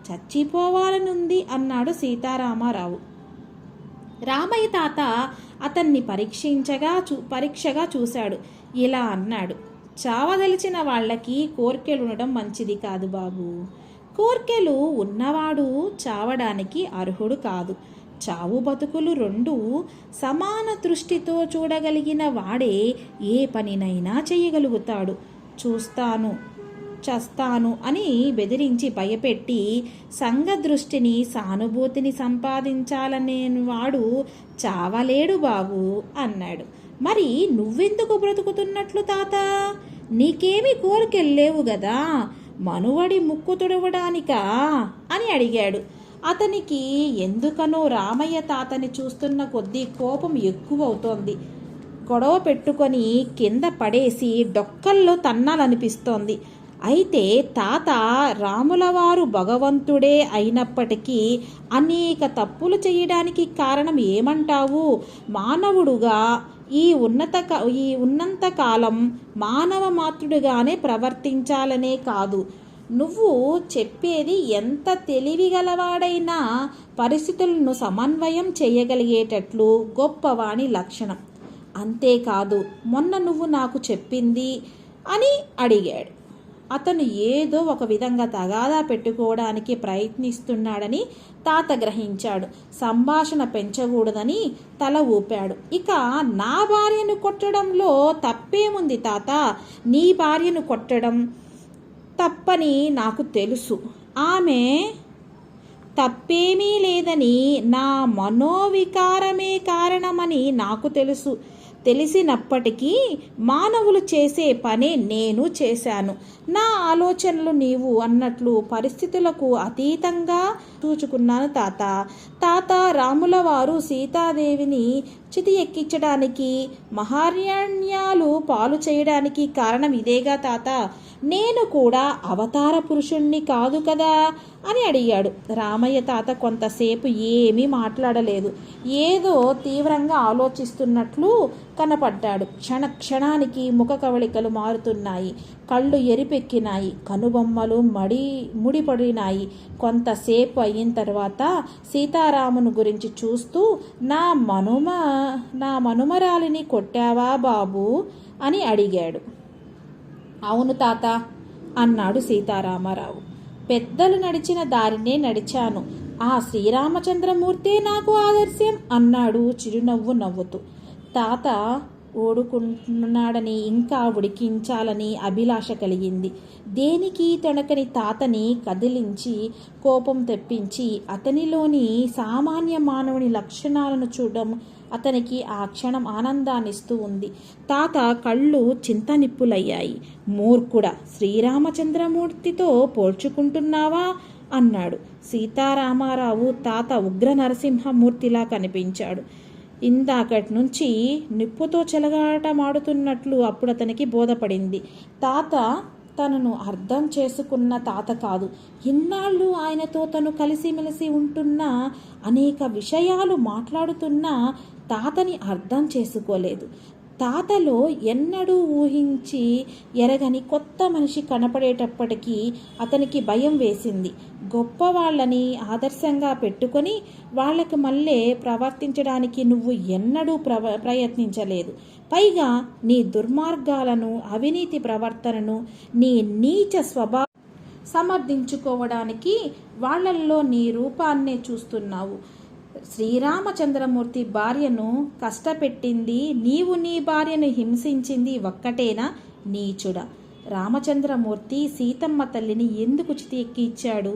B: చచ్చిపోవాలని ఉంది అన్నాడు సీతారామారావు. రామయ్య తాత అతన్ని పరీక్షగా చూశాడు. ఇలా అన్నాడు, చావదలిచిన వాళ్ళకి కోర్కెలుండడం మంచిది కాదు బాబు. కోర్కెలు ఉన్నవాడు చావడానికి అర్హుడు కాదు. చావు బతుకులు రెండూ సమాన దృష్టితో చూడగలిగిన వాడే ఏ పనినైనా చేయగలుగుతాడు. చూస్తాను, చస్తాను అని బెదిరించి భయపెట్టి సంఘ దృష్టిని, సానుభూతిని సంపాదించాలనేవాడు చావలేడు బాబు అన్నాడు. మరి నువ్వెందుకు బ్రతుకుతున్నట్లు తాత? నీకేమీ కోరికెళ్ళేవు గదా, మనువడి ముక్కు తుడవడానికా అని అడిగాడు. అతనికి ఎందుకనో రామయ్య తాతని చూస్తున్న కొద్దీ కోపం ఎక్కువవుతోంది. గొడవ పెట్టుకొని కింద పడేసి డొక్కల్లో తన్నాలనిపిస్తోంది. అయితే తాత రాములవారు భగవంతుడే అయినప్పటికీ అనేక తప్పులు చేయడానికి కారణం ఏమంటావు? మానవుడుగా ఈ ఉన్నంతకాలం మానవ మాతృడుగానే ప్రవర్తించాలనే కాదు. నువ్వు చెప్పేది ఎంత తెలివిగలవాడైనా పరిస్థితులను సమన్వయం చేయగలిగేటట్లు గొప్పవాణి లక్షణం. అంతేకాదు, మొన్న నువ్వు నాకు చెప్పింది అని అడిగాడు. అతను ఏదో ఒక విధంగా తగాదా పెట్టుకోవడానికి ప్రయత్నిస్తున్నాడని తాత గ్రహించాడు. సంభాషణ పెంచకూడదని తల ఊపాడు. ఇక నా భార్యను కొట్టడంలో తప్పేముంది తాత? నీ భార్యను కొట్టడం తప్పని నాకు తెలుసు. ఆమె తప్పేమీ లేదని, నా మనోవికారమే కారణమని నాకు తెలుసు. తెలిసినప్పటికీ మానవులు చేసే పనే నేను చేశాను. నా ఆలోచనలు నీవు అన్నట్లు పరిస్థితులకు అతీతంగా చూచుకున్నాను తాత. తాత రాముల వారు సీతాదేవిని చితి ఎక్కించడానికి, మహారణ్యాలు పాలు చేయడానికి కారణం ఇదేగా తాత. నేను కూడా అవతార పురుషుణ్ణి కాదు కదా అని అడిగాడు. రామయ్య తాత కొంతసేపు ఏమీ మాట్లాడలేదు. ఏదో తీవ్రంగా ఆలోచిస్తున్నట్లు కనపడ్డాడు. క్షణానికి ముఖ కవళికలు మారుతున్నాయి. కళ్ళు ఎరిపెక్కినాయి. కనుబొమ్మలు ముడిపడినాయి. కొంతసేపు అయిన తర్వాత సీతారామును గురించి చూస్తూ, నా మనుమరాలిని కొట్టావా బాబు అని అడిగాడు. అవును తాత అన్నాడు సీతారామారావు. పెద్దలు నడిచిన దారినే నడిచాను. ఆ శ్రీరామచంద్రమూర్తే నాకు ఆదర్శం అన్నాడు చిరునవ్వు నవ్వుతూ. తాత ఓడుకుంటున్నాడని, ఇంకా ఉడికించాలని అభిలాష కలిగింది. దేనికి తొణకని తాతని కదిలించి కోపం తెప్పించి అతనిలోని సామాన్య మానవుని లక్షణాలను చూడడం అతనికి ఆ క్షణం ఆనందాన్నిస్తూ ఉంది. తాత కళ్ళు చింతనిప్పులయ్యాయి. మూర్ఖుడా, శ్రీరామచంద్రమూర్తితో పోల్చుకుంటున్నావా అన్నాడు. సీతారామారావు తాత ఉగ్ర నరసింహమూర్తిలా కనిపించాడు. ఇందాకటి నుంచి నిప్పుతో చెలగాటమాడుతున్నట్లు అప్పుడు అతనికి బోధపడింది. తాత తనను అర్థం చేసుకున్న తాత కాదు. ఇన్నాళ్ళు ఆయనతో తను కలిసిమెలిసి ఉంటున్నా, అనేక విషయాలు మాట్లాడుతున్నా తాతని అర్థం చేసుకోలేదు. తాతలో ఎన్నడూ ఊహించి ఎరగని కొత్త మనిషి కనపడేటప్పటికీ అతనికి భయం వేసింది. గొప్ప వాళ్ళని ఆదర్శంగా పెట్టుకొని వాళ్ళకి మళ్ళీ ప్రవర్తించడానికి నువ్వు ఎన్నడూ ప్రయత్నించలేదు. పైగా నీ దుర్మార్గాలను, అవినీతి ప్రవర్తనను, నీ నీచ స్వభావం సమర్థించుకోవడానికి వాళ్ళల్లో నీ రూపాన్నే చూస్తున్నావు. శ్రీరామచంద్రమూర్తి భార్యను కష్టపెట్టింది నీవు, నీ భార్యను హింసించింది ఒక్కటేనా? నీచుడా! రామచంద్రమూర్తి సీతమ్మ తల్లిని ఎందుకు చితి ఎక్కిచ్చాడు?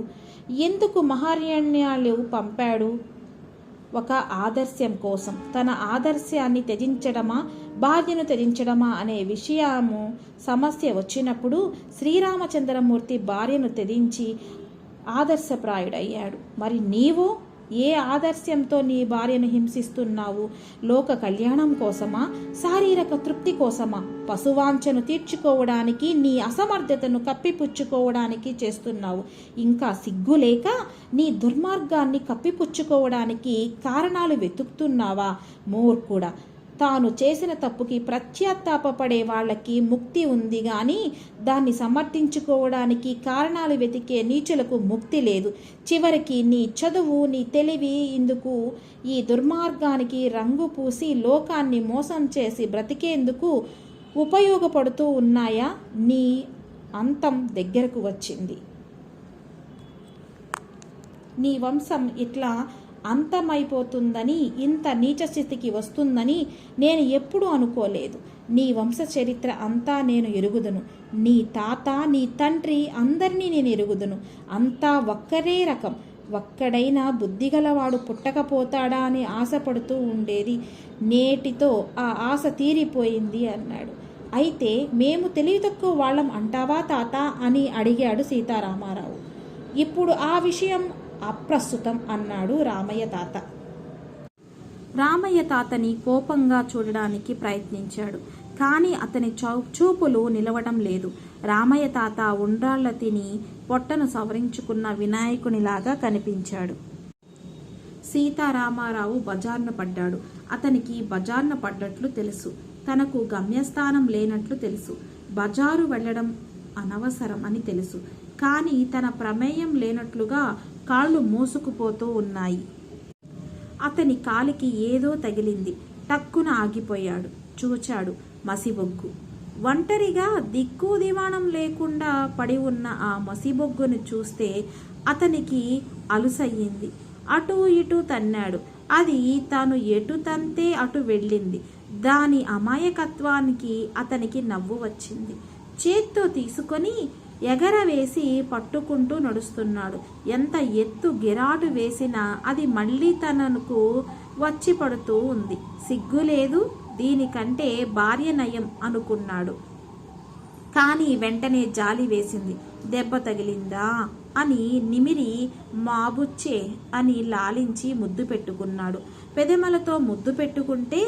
B: ఎందుకు మహారణ్యాలు పంపాడు? ఒక ఆదర్శం కోసం. తన ఆదర్శాన్ని త్యజించడమా, భార్యను త్యజించడమా అనే విషయము సమస్య వచ్చినప్పుడు శ్రీరామచంద్రమూర్తి భార్యను త్యజించి ఆదర్శప్రాయుడయ్యాడు. మరి నీవు ఏ ఆదర్శంతో నీ భార్యను హింసిస్తున్నావు? లోక కళ్యాణం కోసమా? శారీరక తృప్తి కోసమా? పశువాంఛను తీర్చుకోవడానికి, నీ అసమర్థతను కప్పిపుచ్చుకోవడానికి చేస్తున్నావు. ఇంకా సిగ్గులేక నీ దుర్మార్గాన్ని కప్పిపుచ్చుకోవడానికి కారణాలు వెతుకుతున్నావా? మూర్ఖుడా! తాను చేసిన తప్పుకి పశ్చాత్తాపపడే వాళ్ళకి ముక్తి ఉంది కానీ దాన్ని సమర్థించుకోవడానికి కారణాలు వెతికే నీచులకు ముక్తి లేదు. చివరికి నీ చదువు, నీ తెలివి ఇందుకు ఈ దుర్మార్గానికి రంగు పూసి లోకాన్ని మోసం చేసి బ్రతికేందుకు ఉపయోగపడుతూ ఉన్నాయా? నీ అంతం దగ్గరకు వచ్చింది. నీ వంశం ఇట్లా అంతమైపోతుందని, ఇంత నీచ స్థితికి వస్తుందని నేను ఎప్పుడూ అనుకోలేదు. నీ వంశ చరిత్ర అంతా నేను ఎరుగుదును. నీ తాత, నీ తండ్రి అందరినీ నేను ఎరుగుదును. అంతా ఒక్కరే రకం. ఒక్కడైనా బుద్ధిగలవాడు పుట్టకపోతాడా అని ఆశపడుతూ ఉండేది. నేటితో ఆ ఆశ తీరిపోయింది అన్నాడు. అయితే మేము తెలివి తక్కువ వాళ్ళం అంటావా తాత అని అడిగాడు సీతారామారావు. ఇప్పుడు ఆ విషయం అప్రస్తుతం అన్నాడు రామయ్య తాత. రామయ్య తాతని కోపంగా చూడడానికి ప్రయత్నించాడు. కానీ అతని చూపులు నిలవడం లేదు. రామయ్య తాత ఉండ్రాళ్ళ తిని పొట్టను సవరించుకున్న వినాయకునిలాగా కనిపించాడు. సీతారామారావు బజార్న పడ్డాడు. అతనికి బజార్న పడ్డట్లు తెలుసు. తనకు గమ్యస్థానం లేనట్లు తెలుసు. బజారు వెళ్ళడం అనవసరం అని తెలుసు. కానీ తన ప్రమేయం లేనట్లుగా కాళ్ళు మోసుకుపోతూ ఉన్నాయి. అతని కాలికి ఏదో తగిలింది. టక్కున ఆగిపోయాడు. చూచాడు మసిబొగ్గు. ఒంటరిగా దిక్కు దివాణం లేకుండా పడి ఉన్న ఆ మసిబొగ్గును చూస్తే అతనికి అలుసయ్యింది. అటూ ఇటూ తన్నాడు. అది తాను ఎటు తంతే అటు వెళ్ళింది. దాని అమాయకత్వానికి అతనికి నవ్వు వచ్చింది. చేత్తో తీసుకొని ఎగరవేసి పట్టుకుంటూ నడుస్తున్నాడు. ఎంత ఎత్తు గిరాటు వేసినా అది మళ్ళీ తనకు వచ్చి పడుతూ ఉంది. సిగ్గులేదు, దీనికంటే భార్య నయం అనుకున్నాడు. కానీ వెంటనే జాలి వేసింది. దెబ్బ తగిలిందా అని నిమిరి మాబుచ్చే అని లాలించి ముద్దు పెట్టుకున్నాడు. పెదెమలతో ముద్దు పెట్టుకుంటే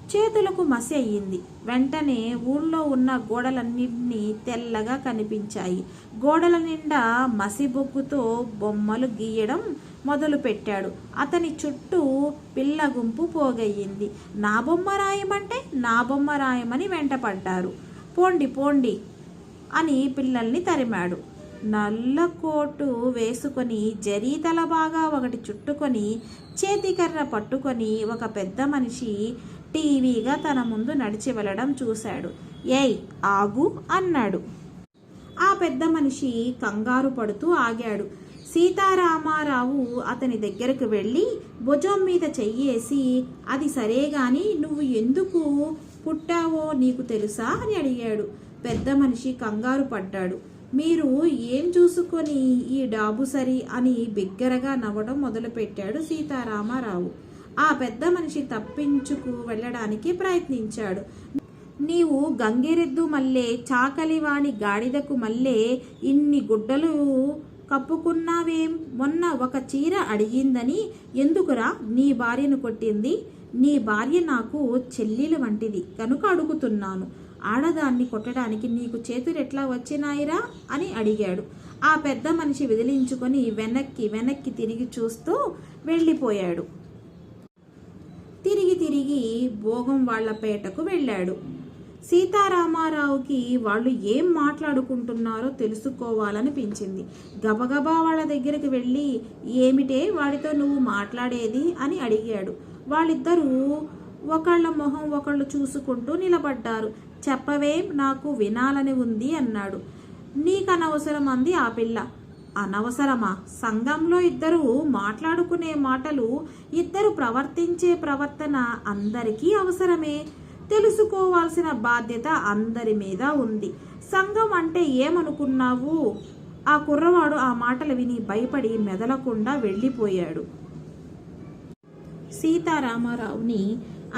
B: చేతులకు మసి అయ్యింది. వెంటనే ఊళ్ళో ఉన్న గోడలన్నింటినీ తెల్లగా కనిపించాయి. గోడల నిండా మసిబొగ్గుతో బొమ్మలు గీయడం మొదలు పెట్టాడు. అతని చుట్టూ పిల్ల గుంపు పోగయ్యింది. నా బొమ్మ రాయమంటే నా బొమ్మ రాయమని వెంటపడ్డారు. పోండి పోండి అని పిల్లల్ని తరిమాడు. నల్ల కోటు వేసుకొని జరీతల బాగా ఒకటి చుట్టుకొని చేతికర్ర పట్టుకొని ఒక పెద్ద మనిషి టీవీగా తన ముందు నడిచి వెళ్ళడం చూశాడు. ఏయ్ ఆగు అన్నాడు. ఆ పెద్ద మనిషి కంగారు పడుతూ ఆగాడు. సీతారామారావు అతని దగ్గరకు వెళ్ళి భుజం మీద చెయ్యేసి, అది సరేగాని నువ్వు ఎందుకు పుట్టావో నీకు తెలుసా అని అడిగాడు. పెద్ద మనిషి కంగారు పడ్డాడు. మీరు ఏం చూసుకొని ఈ డాబు సరి అని బిగ్గరగా నవ్వడం మొదలుపెట్టాడు సీతారామారావు. ఆ పెద్ద మనిషి తప్పించుకు వెళ్ళడానికి ప్రయత్నించాడు. నీవు గంగిరెద్దు మల్లె, చాకలివాణి గాడిదకు మల్లె ఇన్ని గుడ్డలు కప్పుకున్నావేం? మొన్న ఒక చీర అడిగిందని ఎందుకురా నీ భార్యను కొట్టింది? నీ భార్య నాకు చెల్లెలు వంటిది కనుక అడుగుతున్నాను. ఆడదాన్ని కొట్టడానికి నీకు చేతులు ఎట్లా వచ్చినాయిరా అని అడిగాడు. ఆ పెద్ద మనిషి విదిలించుకొని వెనక్కి తిరిగి చూస్తూ వెళ్ళిపోయాడు. తిరిగి తిరిగి భోగం వాళ్ళ పేటకు వెళ్ళాడు. సీతారామారావుకి వాళ్ళు ఏం మాట్లాడుకుంటున్నారో తెలుసుకోవాలనిపించింది. గబగబా వాళ్ళ దగ్గరికి వెళ్ళి, ఏమిటే వాడితో నువ్వు మాట్లాడేది అని అడిగాడు. వాళ్ళిద్దరూ ఒకళ్ళ మొహం ఒకళ్ళు చూసుకుంటూ నిలబడ్డారు. చెప్పవేం, నాకు వినాలని ఉంది అన్నాడు. నీకనవసరం అంది ఆ పిల్ల. అనవసరమా? సంఘంలో ఇద్దరు మాట్లాడుకునే మాటలు, ఇద్దరు ప్రవర్తించే ప్రవర్తన అందరికీ అవసరమే. తెలుసుకోవాల్సిన బాధ్యత అందరి మీద ఉంది. సంఘం అంటే ఏమనుకున్నావు? ఆ కుర్రవాడు ఆ మాటలు విని భయపడి మెదలకుండా వెళ్ళిపోయాడు. సీతారామారావుని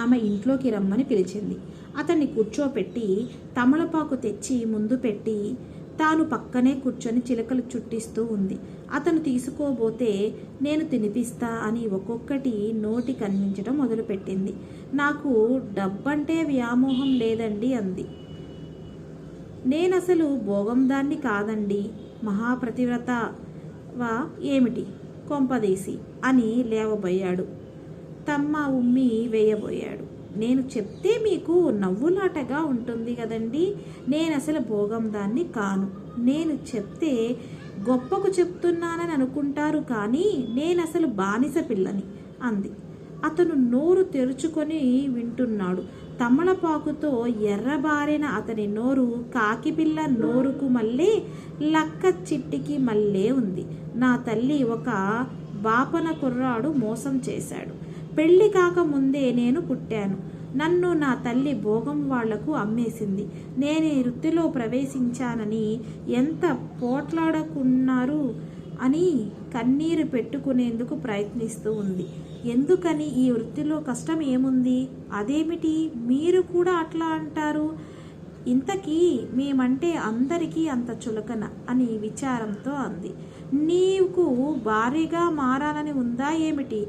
B: ఆమె ఇంట్లోకి రమ్మని పిలిచింది. అతన్ని కూర్చోపెట్టి తమలపాకు తెచ్చి ముందు పెట్టి తాను పక్కనే కూర్చొని చిలకలు చుట్టిస్తూ ఉంది. అతను తీసుకోబోతే నేను తినిపిస్తా అని ఒక్కొక్కటి నోటికి అందించడం మొదలుపెట్టింది. నాకు డబ్బంటే వ్యామోహం లేదండి అంది. నేనసలు భోగం దాన్ని కాదండి. మహాప్రతివ్రతవా ఏమిటి కొంపదీసి అని లేవబోయాడు. తమ్మ ఉమ్మి వేయబోయాడు. నేను చెప్తే మీకు నవ్వులాటగా ఉంటుంది కదండి. నేనసలు భోగం దాన్ని కాను. నేను చెప్తే గొప్పకు చెప్తున్నానని అనుకుంటారు, కానీ నేనసలు బానిస పిల్లని అంది. అతను నోరు తెరుచుకొని వింటున్నాడు. తమలపాకుతో ఎర్రబారిన అతని నోరు కాకిపిల్ల నోరుకు మళ్ళీ లక్క చిట్టికి మళ్ళీ ఉంది. నా తల్లి ఒక బాపన కుర్రాడు మోసం చేశాడు. పెళ్లి కాకముందే నేను పుట్టాను. నన్ను నా తల్లి భోగం వాళ్లకు అమ్మేసింది. నేను ఈ వృత్తిలో ప్రవేశించానని ఎంత పోట్లాడుకున్నారు అని కన్నీరు పెట్టుకునేందుకు ప్రయత్నిస్తూ ఉంది. ఎందుకని? ఈ వృత్తిలో కష్టం ఏముంది? అదేమిటి మీరు కూడా అట్లా అంటారు? ఇంతకీ మేమంటే అందరికీ అంత చులకన అని విచారంతో అంది. నీకు భారీగా మారాలని ఉందా ఏమిటి?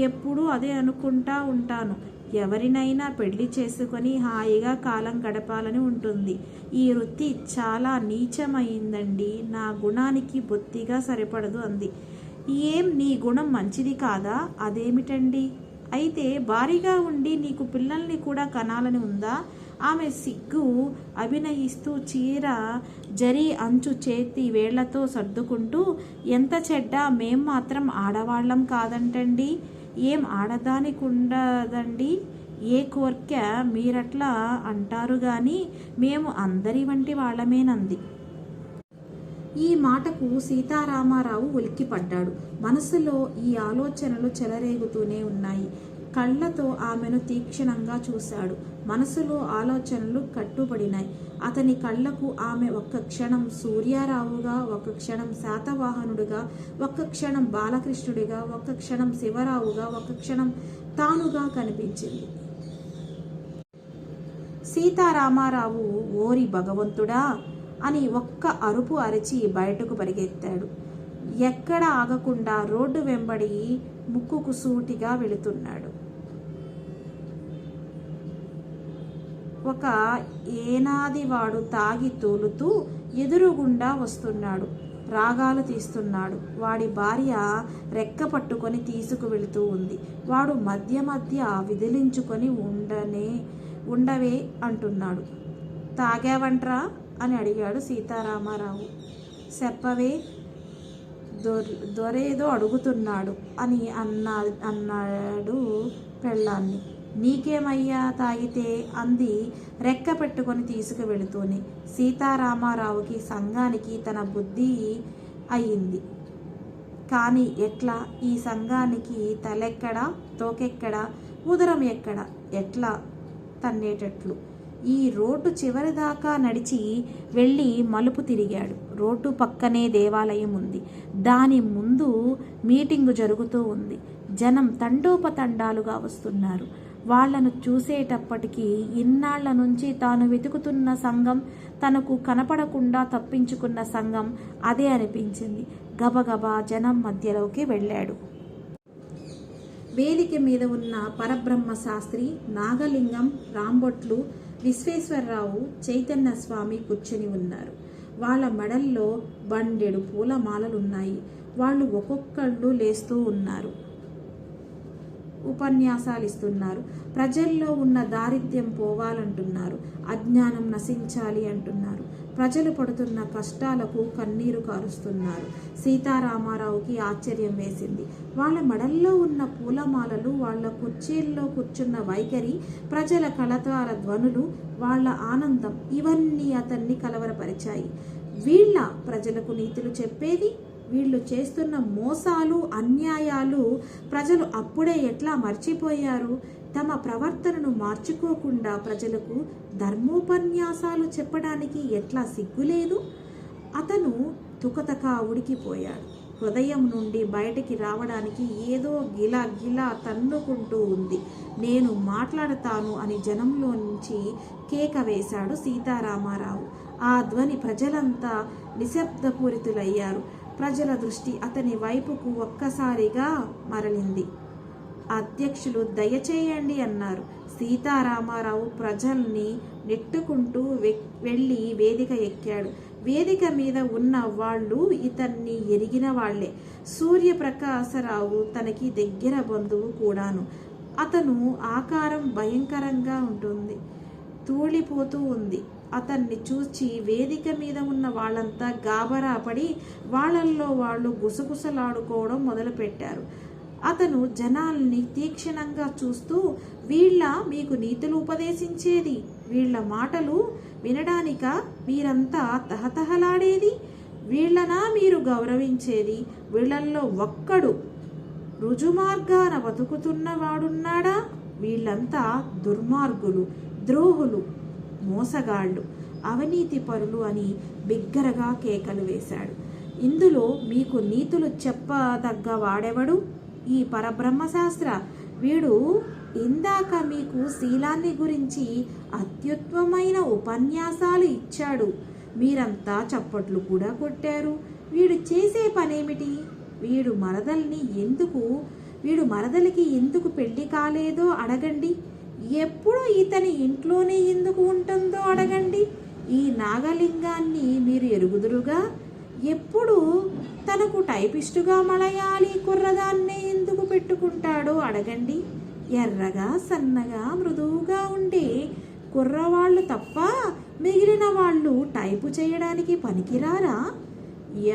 B: ఎప్పుడూ అదే అనుకుంటా ఉంటాను. ఎవరినైనా పెళ్లి చేసుకొని హాయిగా కాలం గడపాలని ఉంటుంది. ఈ వృత్తి చాలా నీచమైందండి. నా గుణానికి బొత్తిగా సరిపడదు అంది. ఏం, నీ గుణం మంచిది కాదా? అదేమిటండి? అయితే భారీగా ఉండి నీకు పిల్లల్ని కూడా కనాలని ఉందా? ఆమె సిగ్గు అభినయిస్తూ చీర జరీ అంచు చేతి వేళ్లతో సర్దుకుంటూ, ఎంత చెడ్డ, మేం మాత్రం ఆడవాళ్ళం కాదంటండి. ఏం ఆడదానికుండదండి? ఏ కోర్కె మీరట్లా అంటారు గాని మేము అందరి వంటి వాళ్ళమేనంది. ఈ మాటకు సీతారామారావు ఉలిక్కిపడ్డాడు. మనసులో ఈ ఆలోచనలు చెలరేగుతూనే ఉన్నాయి. కళ్ళతో ఆమెను తీక్షణంగా చూశాడు. మనసులో ఆలోచనలు కట్టుబడినాయి. అతని కళ్ళకు ఆమె ఒక్క క్షణం సూర్యారావుగా, ఒక్క క్షణం శాతవాహనుడిగా, ఒక్క క్షణం బాలకృష్ణుడిగా, ఒక్క క్షణం శివరావుగా, ఒక్క క్షణం తానుగా కనిపించింది. సీతారామారావు ఓరి భగవంతుడా అని ఒక్క అరుపు అరిచి బయటకు పరిగెత్తాడు. ఎక్కడ ఆగకుండా రోడ్డు వెంబడి ముక్కుకు సూటిగా వెళుతున్నాడు. ఒక ఏనాదివాడు తాగి తూలుతూ ఎదురుగుండా వస్తున్నాడు. రాగాలు తీస్తున్నాడు. వాడి భార్య రెక్క పట్టుకొని తీసుకువెళుతూ ఉంది. వాడు మధ్య మధ్య విదిలించుకొని ఉండవే అంటున్నాడు. తాగావంట్రా అని అడిగాడు సీతారామారావు. చెప్పవే, దొరేదో అడుగుతున్నాడు అని అన్నాడు పెళ్ళాన్ని. నీకేమయ్యా తాగితే అంది రెక్క పెట్టుకొని తీసుకువెళుతూనే. సీతారామారావుకి సంఘానికి తన బుద్ధి అయ్యింది. కానీ ఎట్లా? ఈ సంఘానికి తలెక్కడా, తోకెక్కడా, ఉదరం ఎక్కడా, ఎట్లా తన్నేటట్లు? ఈ రోడ్డు చివరి దాకా నడిచి వెళ్ళి మలుపు తిరిగాడు. రోడ్డు పక్కనే దేవాలయం ఉంది. దాని ముందు మీటింగు జరుగుతూ ఉంది. జనం తండోపతండాలుగా వస్తున్నారు. వాళ్లను చూసేటప్పటికీ ఇన్నాళ్ల నుంచి తాను వెతుకుతున్న సంఘం, తనకు కనపడకుండా తప్పించుకున్న సంఘం అదే అనిపించింది. గబగబా జనం మధ్యలోకి వెళ్ళాడు. వేదిక మీద ఉన్న పరబ్రహ్మ శాస్త్రి, నాగలింగం, రాంబొట్లు, విశ్వేశ్వరరావు, చైతన్య స్వామి కూర్చుని ఉన్నారు. వాళ్ళ మెడల్లో బండెడు పూలమాలలున్నాయి. వాళ్ళు ఒక్కొక్కళ్ళు లేస్తూ ఉన్నారు. ఉపన్యాసాలు ఇస్తున్నారు. ప్రజల్లో ఉన్న దారిద్ర్యం పోవాలంటున్నారు. అజ్ఞానం నశించాలి అంటున్నారు. ప్రజలు పడుతున్న కష్టాలకు కన్నీరు కారుస్తున్నారు. సీతారామారావుకి ఆశ్చర్యం వేసింది. వాళ్ళ మెడల్లో ఉన్న పూలమాలలు, వాళ్ళ కుర్చీల్లో కూర్చున్న వైఖరి, ప్రజల కళతార ధ్వనులు, వాళ్ళ ఆనందం ఇవన్నీ అతన్ని కలవరపరిచాయి. వీళ్ళ ప్రజలకు నీతులు చెప్పేది, వీళ్ళు చేస్తున్న మోసాలు, అన్యాయాలు ప్రజలు అప్పుడే ఎట్లా మర్చిపోయారు? తమ ప్రవర్తనను మార్చుకోకుండా ప్రజలకు ధర్మోపన్యాసాలు చెప్పడానికి ఎట్లా సిగ్గులేదు? అతను తుకతకా ఉడికిపోయాడు. హృదయం నుండి బయటికి రావడానికి ఏదో గిలా గిలా తన్నుకుంటూ ఉంది. నేను మాట్లాడతాను అని జనంలో నుంచి కేక వేశాడు సీతారామారావు. ఆ ధ్వని ప్రజలంతా నిశ్శబ్దపూరితులయ్యారు. ప్రజల దృష్టి అతని వైపుకు ఒక్కసారిగా మరలింది. అధ్యక్షులు దయచేయండి అన్నారు. సీతారామారావు ప్రజల్ని నెట్టుకుంటూ వెళ్ళి వేదిక ఎక్కాడు. వేదిక మీద ఉన్న వాళ్ళు ఇతన్ని ఎరిగిన వాళ్లే. సూర్యప్రకాశరావు తనకి దగ్గర బంధువు కూడాను. అతను ఆకారం భయంకరంగా ఉంటుంది, తూలిపోతూ ఉంది. అతన్ని చూచి వేదిక మీద ఉన్న వాళ్ళంతా గాబరా పడి వాళ్ళల్లో వాళ్ళు గుసగుసలాడుకోవడం మొదలుపెట్టారు. అతను జనాల్ని తీక్షణంగా చూస్తూ, వీళ్ళ మీకు నీతులు ఉపదేశించేది, వీళ్ళ మాటలు వినడానిక మీరంతా తహతహలాడేది, వీళ్ళనా మీరు గౌరవించేది? వీళ్ళల్లో ఒక్కడు రుజుమార్గాన బతుకుతున్నవాడున్నాడా? వీళ్ళంతా దుర్మార్గులు, ద్రోహులు, మోసగాళ్ళు, అవినీతి పరులు అని బిగ్గరగా కేకలు వేశాడు. ఇందులో మీకు నీతులు చెప్పదగ్గ వాడెవడు? ఈ పరబ్రహ్మశాస్త్ర. వీడు ఇందాక మీకు శీలాన్ని గురించి అత్యుత్తమమైన ఉపన్యాసాలు ఇచ్చాడు. మీరంతా చప్పట్లు కూడా కొట్టారు. వీడు చేసే పనేమిటి? వీడు మరదలికి ఎందుకు పెళ్లి కాలేదో అడగండి. ఎప్పుడు ఇతని ఇంట్లోనే ఎందుకు ఉంటుందో అడగండి. ఈ నాగలింగాన్ని మీరు ఎరుగుదురుగా. ఎప్పుడు తనకు టైపిస్టుగా మలయాళీ కుర్రదాన్నే ఎందుకు పెట్టుకుంటాడో అడగండి. ఎర్రగా, సన్నగా, మృదువుగా ఉండే కుర్రవాళ్ళు తప్ప మిగిలిన వాళ్ళు టైపు చేయడానికి పనికిరారా?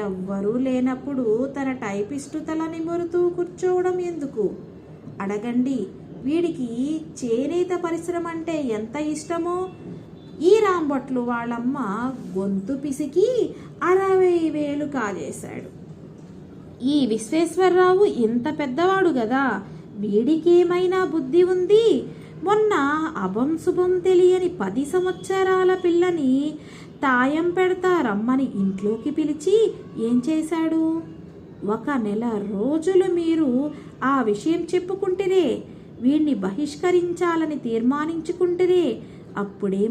B: ఎవ్వరూ లేనప్పుడు తన టైపిస్టు తల నిమురుతూ కూర్చోవడం ఎందుకు అడగండి. వీడికి చేనేత పరిశ్రమ అంటే ఎంత ఇష్టమో. ఈ రాంభట్లు వాళ్ళమ్మ గొంతు పిసికి 60,000 కాజేశాడు. ఈ విశ్వేశ్వరరావు ఇంత పెద్దవాడు గదా, వీడికేమైనా బుద్ధి ఉంది? మొన్న అభం శుభం తెలియని 10 సంవత్సరాల పిల్లని తాయం పెడతా రమ్మని ఇంట్లోకి పిలిచి ఏం చేశాడు? 1 నెల రోజులు మీరు ఆ విషయం చెప్పుకుంటేనే, వీణ్ణి బహిష్కరించాలని తీర్మానించుకుంటేనే, అప్పుడే